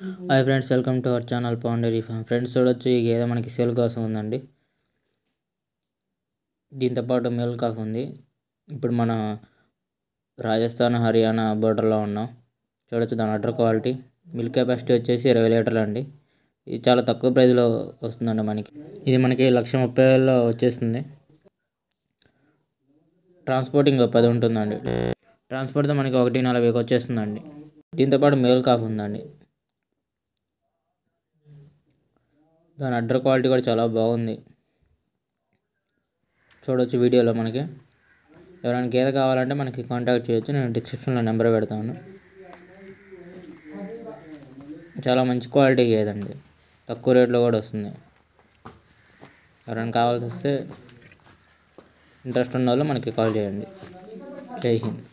Hi friends, welcome to our channel Pavan dairy farm. Friends చూడొచ్చు, ఈ గేదె మనకి సేల్ కోసం ఉందండి. దీంతోపాటు మేల్ కాఫ్ ఉంది. ఇప్పుడు మన రాజస్థాన్ హర్యానా బోర్డర్లో ఉన్నాం. చూడొచ్చు దాని అడ్డర్ క్వాలిటీ. మిల్క్ కెపాసిటీ వచ్చేసి 20 లీటర్లు అండి. ఇది చాలా తక్కువ ప్రైస్లో వస్తుందండి మనకి. ఇది మనకి 1,30,000లో వచ్చేస్తుంది. ట్రాన్స్పోర్టింగ్ 10 ఉంటుందండి. ట్రాన్స్పోర్ట్తో మనకి 1,40,000కి వచ్చేస్తుందండి. దీంతోపాటు మేల్ కాఫ్ ఉందండి. దాని అడ్డర్ క్వాలిటీ కూడా చాలా బాగుంది. చూడవచ్చు వీడియోలో. మనకి ఎవరైనా గేదె కావాలంటే మనకి కాంటాక్ట్ చేయొచ్చు. నేను డిస్క్రిప్షన్లో నెంబర్ పెడతాను. చాలా మంచి క్వాలిటీ గేదండి, తక్కువ రేట్లో కూడా వస్తుంది. ఎవరైనా కావాల్సి వస్తే ఇంట్రెస్ట్ ఉన్న వాళ్ళు మనకి కాల్ చేయండి. జై హింద్.